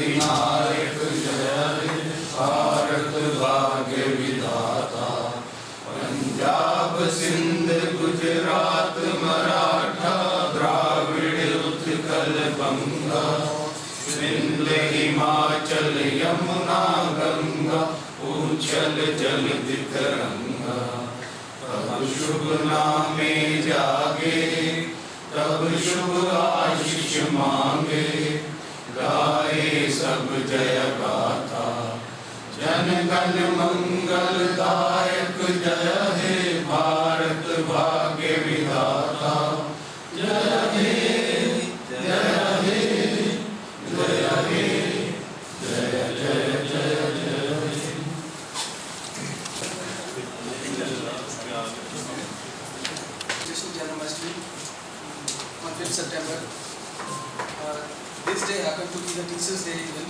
विनायक जय हे भारत भाग्य विधाता। पंजाब सिंध गुजरात मराठा द्राविड़ उत्कल बंगा, सिंध हिमाचल यमुना गंगा, उछल जलधि तरंगा। तब शुभ नामे जागे, तब शुभ आशीष मांगे, गाए सब जय गाथा। जन गण मंगल दायक जय हे भारत भाग्य विधाता। जय हे जय हे जय हे जय जय जय जय हे। Krishna Janmashtami on 5th September. This day happened to be the Teachers' Day even,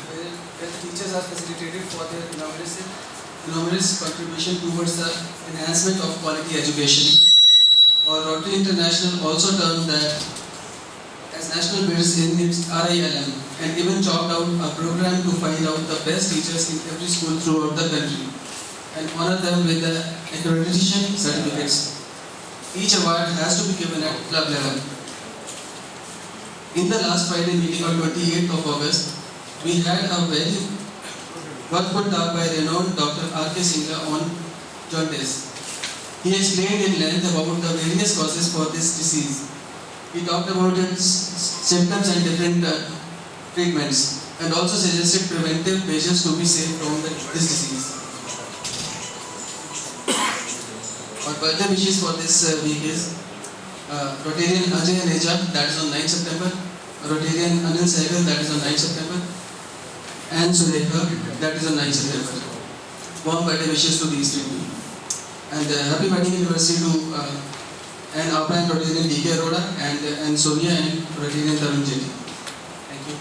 where the teachers are facilitated for their enormous contribution towards the enhancement of quality education. Or Rotary International also termed that as national bids in its RILM, and even chalked out a program to find out the best teachers in every school throughout the country and honor them with the accreditation certificates. Each award has to be given at club level. In the last Friday meeting on 28th of August, we had a very worthwhile talk by renowned Dr. R.K. Singha on jaundice. He explained in length about the various causes for this disease. He talked about its symptoms and different treatments, and also suggested preventive measures to be saved from this disease. Our birthday wishes for this week is Rotarian Ajay Neja, that is on 9th September, Rotarian Anil Sehgal, that is on 9th September, and Surekha, that is on 9th September. Warm birthday wishes to these three people. And happy wedding anniversary to and Upland Rotarian D.K. Arora and Sonia and Rotarian Tarun Jetty. Thank you.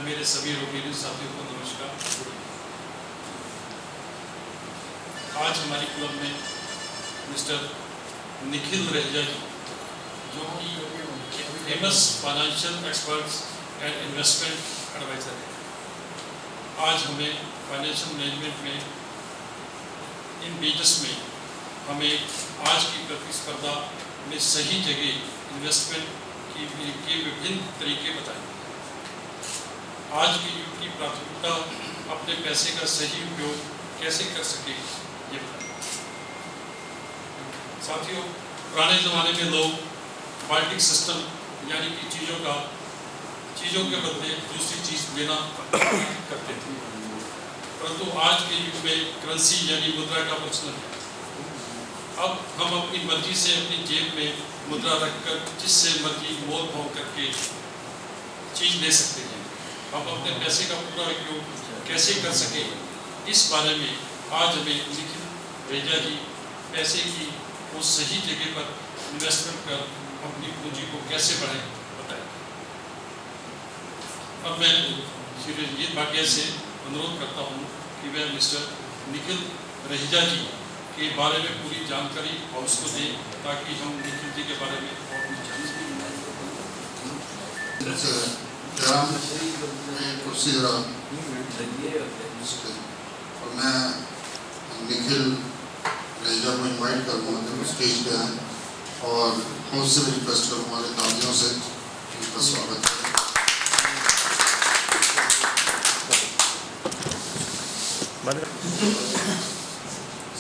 मेरे सभी Rotarian साथियों को नमस्कार। आज हमारी club में mister Nikhil Raheja ji, जो कि famous financial experts and investment advisor हैं, आज हमें फाइनेंशियल मैनेजमेंट में इन बिजनेस में हमें आज की प्रतिस्पर्धा में सही जगह इन्वेस्टमेंट के विभिन्न तरीके बताएं। आज के युग की प्राथमिकता अपने पैसे का सही उपयोग कैसे कर सके ये बताएं। साथियों, पुराने ज़माने में लोग बाल्टिक सिस्टम यानी कि चीज़ों के बदले दूसरी चीज़ लेना करते थे, परंतु आज के युग में करेंसी यानी मुद्रा का प्रचलन है। अब हम अपनी मर्जी से अपनी जेब में मुद्रा रखकर जिससे मर्जी मोल भाव करके चीज़ ले सकते हैं। हम अपने पैसे का पूरा उपयोग कैसे कर सके, इस बारे में आज हमें निखिल रहेजा जी पैसे की वो सही जगह पर इन्वेस्टमेंट कर अपनी पूंजी को कैसे बढ़ाएं बताएं। अब मैं श्री रंजीत भाटिया से अनुरोध करता हूँ कि वह मिस्टर निखिल रहेजा जी के बारे में पूरी जानकारी उसको दें, ताकि हम निखिल जी के बारे में और भी जान सकें। कुर्सी जरा और मैं निखिल रहेजा को इनवाइट करूँगा जब स्टेज पे आए और हम उससे भी रिक्वेस्ट करूँ हमारे तालियों से उनका स्वागत करें।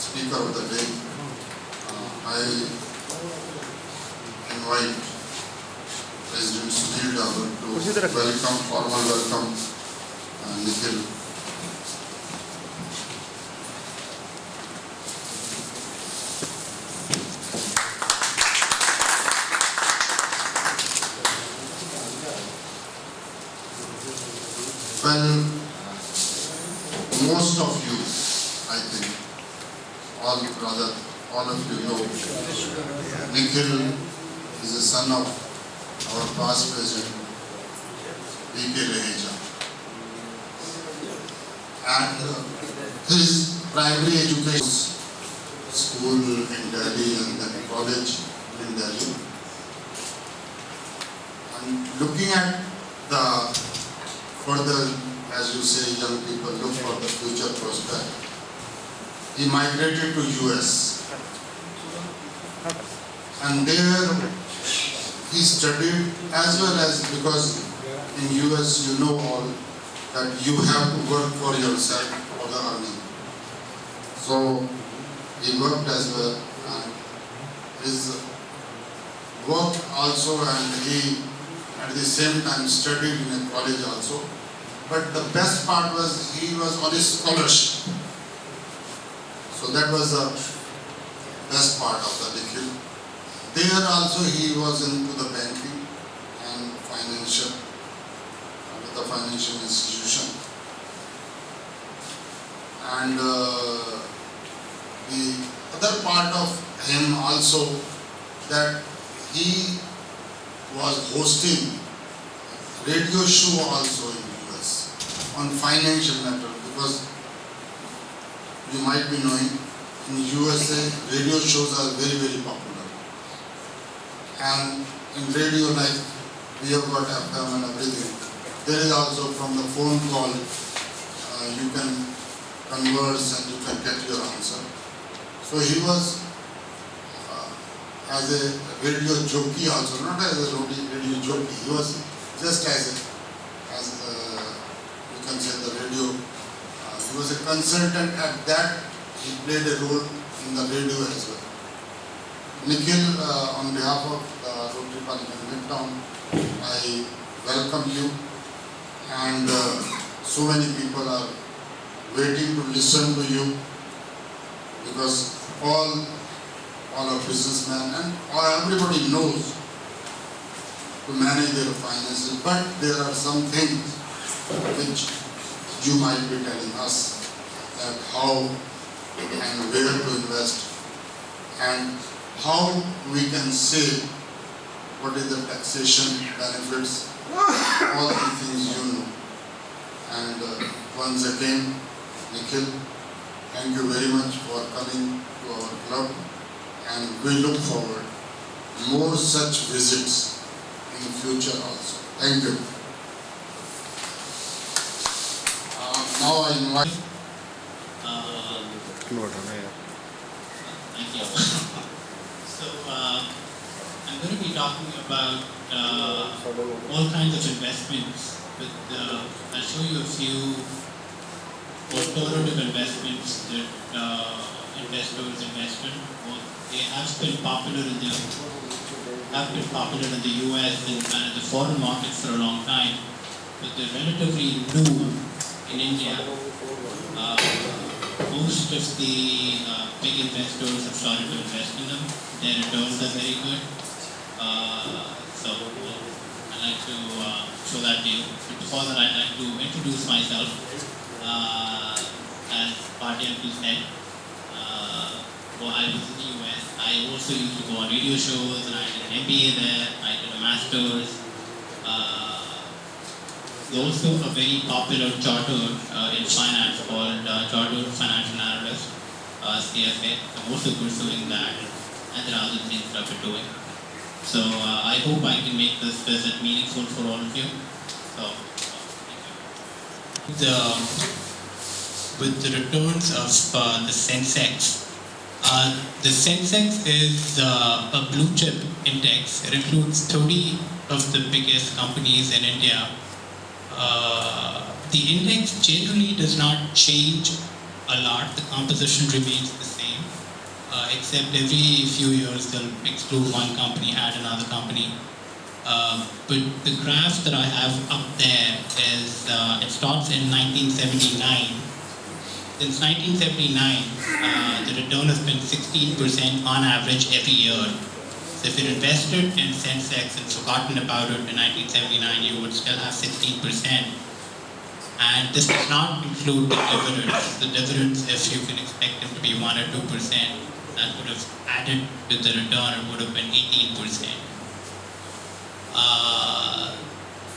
Speaker of the day, I invite President Sudhir Dabur to welcome, formal welcome Nikhil. Well, most of you, I I think all of you know, Nikhil is the son of our past president, V.K. Raheja. And his primary education school in Delhi and then college in Delhi. And looking at the further, as you say, young people look for the future prospect, he migrated to US. And there he studied, as well as, because in US you know all that you have to work for yourself for the earning. So he worked as well, and his work also, and he at the same time studied in a college also. But the best part was he was on his scholarship. So that was the best part of the Nikhil. There also he was into the banking and financial, with the financial institution. And the other part of him also, that he was hosting radio show also in US on financial matter, because you might be knowing in USA radio shows are very, very popular. And in radio, like we have got FM and everything, there is also from the phone call you can converse and you can get your answer. So he was as a radio jockey also, not as a radio jockey. He was just as you can say the radio. He was a consultant at that. He played a role in the radio as well. Nikhil, on behalf of the Rotary Parliament Midtown, I welcome you, and so many people are waiting to listen to you, because all are businessmen and everybody knows to manage their finances, but there are some things which you might be telling us, that how and where to invest and how we can save, what is the taxation benefits, all the things you know. And once again, Nikhil, thank you very much for coming to our club, and we look forward more such visits in future also. Thank you. Now I invite. Thank you. So I'm going to be talking about all kinds of investments, but I'll show you a few alternative investments that investors invest in. They have been popular in the US and the foreign markets for a long time, but they're relatively new in India. Most of the big investors have started to invest in them. Their returns are very good. So I'd like to show that to you. But before that, I'd like to introduce myself. As Party Uncle said, I was in the US. I also used to go on radio shows, and I did an MBA there. I did a master's. There's also a very popular charter in finance called Chartered Financial Analyst, CFA. I'm also pursuing that, and there are other things that we're doing. So I hope I can make this visit meaningful for all of you. So, thank you. With the returns of the Sensex. The Sensex is a blue chip index. It includes 30 of the biggest companies in India. The index generally does not change a lot. The composition remains the same, except every few years they'll exclude one company, add another company. But the graph that I have up there is, it starts in 1979. Since 1979, the return has been 16% on average every year. So if you invested in Sensex and forgotten about it in 1979, you would still have 16%. And this does not include the dividends. The dividends, if you can expect them to be 1 or 2%, that would have added to the return, it would have been 18%.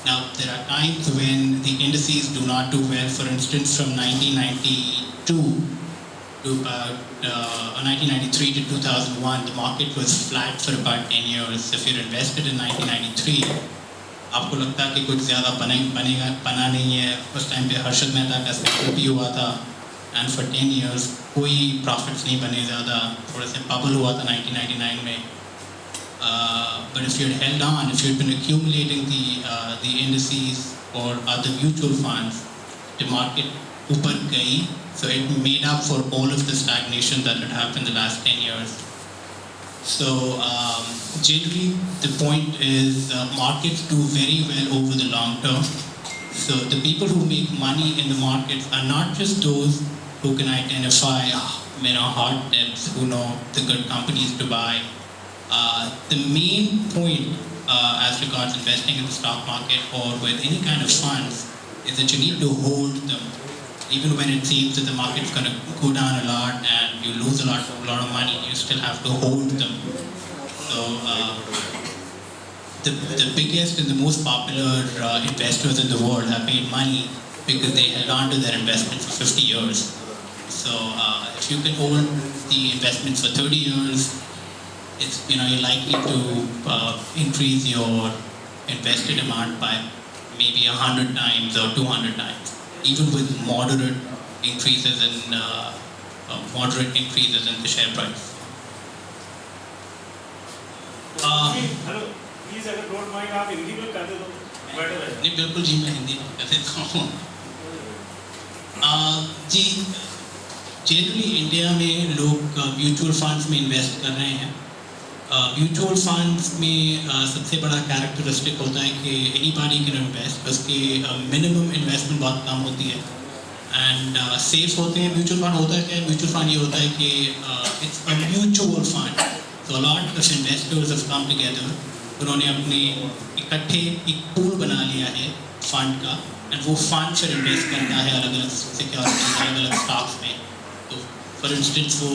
Now, there are times when the indices do not do well. For instance, from 1992 to about 1993 to 2001, the market was flat for about 10 years. If you're invested in 1993, आपको लगता है कि कुछ ज़्यादा बना नहीं है. उस टाइम पे हर्षद मेहता का सेक्टर भी हुआ था, एंड फॉर 10 years कोई प्रॉफिट्स नहीं बने ज़्यादा. थोड़ा सा बबल हुआ था 1999 में. But if you'd held on, if you'd been accumulating the indices or other mutual funds, the market ऊपर गई, so it made up for all of the stagnation that had happened the last 10 years. So generally the point is markets do very well over the long term. So the people who make money in the markets are not just those who can identify hot dips, who know the good companies to buy. The main point as regards investing in the stock market or with any kind of funds is that you need to hold them. Even when it seems that the market's going to go down a lot and you lose a lot of money, you still have to hold them. So the biggest and the most popular investors in the world have made money because they held on to their investment for 50 years. So if you can hold the investments for 30 years, it's you're likely to increase your invested amount by maybe 100 times or 200 times, even with moderate increases in the share price. Hello please अगर don't mind आप हिंदी में कर दे तो better है. नहीं बिल्कुल जी, मैं हिंदी में कर देता हूँ. जी जनरली इंडिया में लोग म्यूचुअल फंड्स में इन्वेस्ट कर रहे हैं. म्यूचुअल फंड्स में सबसे बड़ा कैरेक्टरिस्टिक होता है कि एनीबॉडी कैन इन्वेस्ट, उसकी मिनिमम इन्वेस्टमेंट बहुत कम होती है एंड सेफ होते हैं. म्यूचुअल फंड होता है क्या? म्यूचुअल फंड ये होता है कि it's a mutual fund. So a lot of investors have come together. उन्होंने अपने इकट्ठे एक पूल बना लिया है फंड का, एंड वो फंड फिर इन्वेस्ट करता है अलग अलग सिक्योरिटीज, अलग अलग स्टॉक्स में. तो फॉर इंस्टेंस वो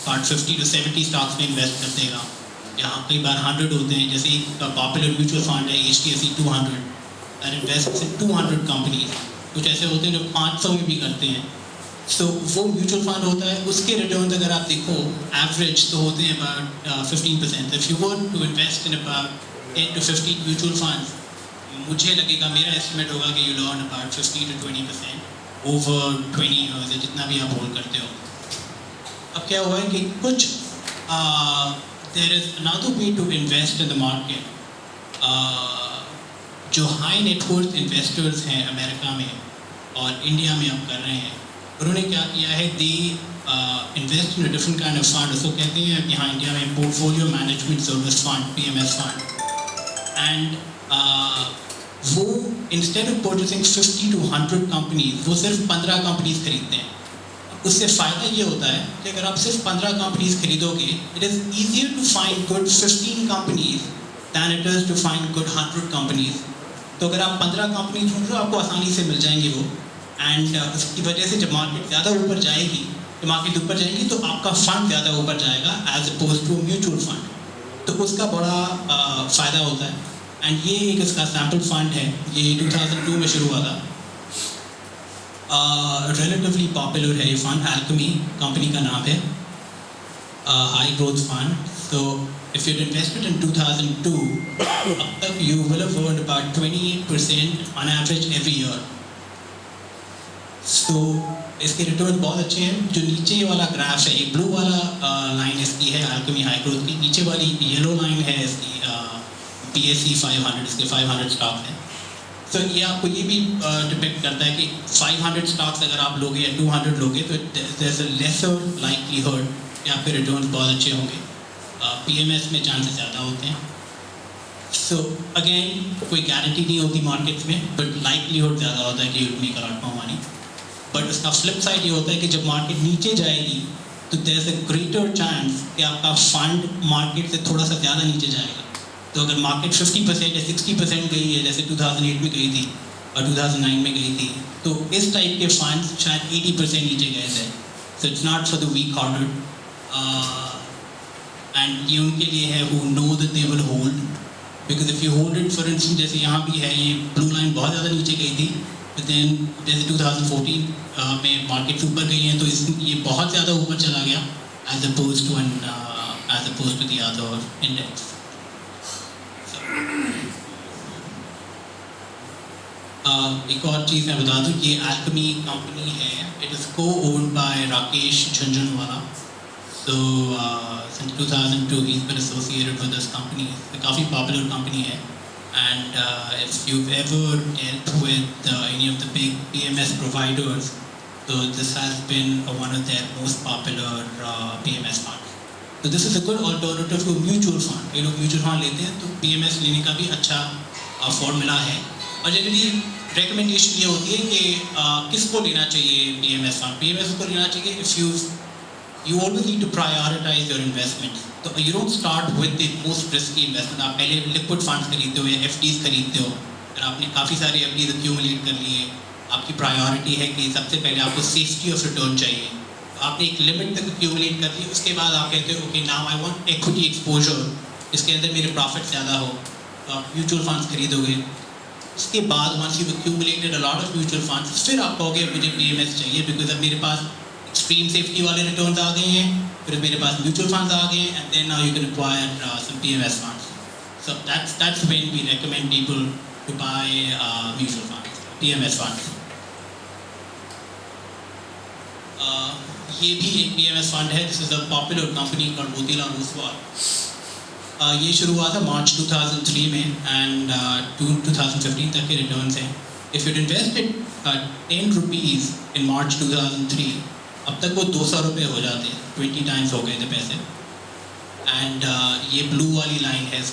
50 to 70 स्टॉक्स में इन्वेस्ट कर देगा. यहाँ कई बार 100 होते हैं. जैसे एक पॉपुलर म्यूचुअल फंड है HDFC 200 that invest in 200 companies. कुछ ऐसे होते हैं जो 500 में भी करते हैं. So वो म्यूचुअल फंड होता है, उसके रिटर्न अगर आप देखो एवरेज तो होते हैं about 15%. If you were to invest in about 10 to 15 mutual funds, मुझे लगेगा, मेरा एस्टिमेट होगा कि you learn about 15 to 20% over 20 years, या जितना भी आप होल्ड करते हो. अब क्या हुआ है कि कुछ there is another way to invest in the market. जो हाई नेटवर्थ इन्वेस्टर्स हैं अमेरिका में और इंडिया में अब कर रहे हैं, उन्होंने क्या किया है, they invest in different kind of fund. उसको कहते हैं यहाँ इंडिया में portfolio management service fund, PMS fund. And वो instead of purchasing 50 to 100 companies, वो सिर्फ 15 कंपनीज खरीदते हैं. उससे फ़ायदा ये होता है कि अगर आप सिर्फ 15 कंपनीज खरीदोगे, it is easier to find good 15 companies than it is to find good 100 companies. तो अगर आप 15 कंपनीज ढूंढ रहे हो, आपको आसानी से मिल जाएंगी वो. एंड उसकी वजह से जब मार्केट ज़्यादा ऊपर जाएगी, तो मार्केट ऊपर जाएगी तो आपका फंड ज़्यादा ऊपर जाएगा as oppose to mutual fund. तो उसका बड़ा फ़ायदा होता है. एंड ये एक इसका सैम्पल फंड है, ये 2002 में शुरू हुआ था. रिलेटिवली पॉपुलर है ये फंड, एल्केमी कंपनी का नाम है, high growth fund. So if you'd invested in 2002, अब तक you will have earned about 28% on average every year. So इसके रिटर्न बहुत अच्छे हैं. जो नीचे वाला ग्राफ है, एक ब्लू वाला लाइन इसकी है एल्केमी हाई ग्रोथ की, नीचे वाली येलो लाइन है इसकी BSE 500, इसके 500 स्टॉक्स हैं. तो ये आपको ये भी डिपेक्ट करता है कि 500 स्टॉक्स अगर आप लोगे या 200 लोगे तो there is a lesser likelihood कि आपके रिटर्न बहुत अच्छे होंगे. PMS में चांसेस ज़्यादा होते हैं. सो अगेन कोई गारंटी नहीं होती मार्केट्स में, बट लाइक्लीहुड ज़्यादा होता है कि you make a lot more money. But उसका फ्लिप साइड ये होता है कि जब मार्केट नीचे जाएगी तो there is a greater chance कि आपका फंड मार्केट से थोड़ा सा ज़्यादा नीचे जाएगा. तो अगर मार्केट 50% या 60% गई है, जैसे 2008 में गई थी, और 2009 में गई थी, तो इस टाइप के फंड्स शायद 80% नीचे गए थे. So it's not for the week hearted, and ये उनके लिए है who know that they will hold, because if you hold it, for instance जैसे यहाँ भी है, ये ब्लू लाइन बहुत ज़्यादा नीचे गई थी, but then जैसे 2014 में मार्केट ऊपर गई हैं, तो ये बहुत ज़्यादा ऊपर चला गया as opposed to the other index. एक और चीज़ मैं बता दूँ, ये Alchemy कंपनी है, it is co-owned by Rakesh Jhunjhunwala. So since 2002 he's been associated with this company. It's a काफ़ी popular company है, and if you've ever dealt with any of the big PMS providers, so this has been one of their most popular PMS funds. So this is a good alternative to mutual fund. ये लोग mutual fund लेते हैं, तो PMS लेने का भी अच्छा formula है. और जनरली रिकमेंडेशन ये होती है कि किसको लेना चाहिए PMS फंड. PMS को लेना चाहिए if you always need to prioritize your investments. तो you don't start with the most risky investment. आप पहले liquid funds खरीदते हो या FDs खरीदते हो, फिर आपने काफ़ी सारे FDs accumulate कर लिए, आपकी प्रायोरिटी है कि सबसे पहले आपको सेफ्टी ऑफ रिटर्न चाहिए, आपने एक लिमिट तक accumulate कर ली, उसके बाद आप कहते हो okay now I want equity exposure, इसके अंदर मेरे प्रॉफिट ज़्यादा हो, तो आप म्यूचुअल फंड्स खरीदोगे. उसके बाद once you've accumulated a lot of mutual funds, फिर आप कहोगे मुझे PMS चाहिए, बिकॉज अब मेरे पास एक्सट्रीम सेफ्टी वाले रिटर्न्स आ गए हैं, फिर मेरे पास म्यूचुअल फंड्स आ गए हैं, and then now you can acquire some PMS funds. So that's when we recommend people to buy mutual funds, PMS funds. ये भी एक PMS फंड है. This is a popular company called Motilal Oswal. ये शुरू हुआ था मार्च 2003 में, एंड 2015 तक के रिटर्न्स हैं. If you invested 10 rupees in March 2003, अब तक वो 200 रुपये हो जाते हैं, 20 टाइम्स हो गए थे पैसे. एंड ये ब्लू वाली लाइन है.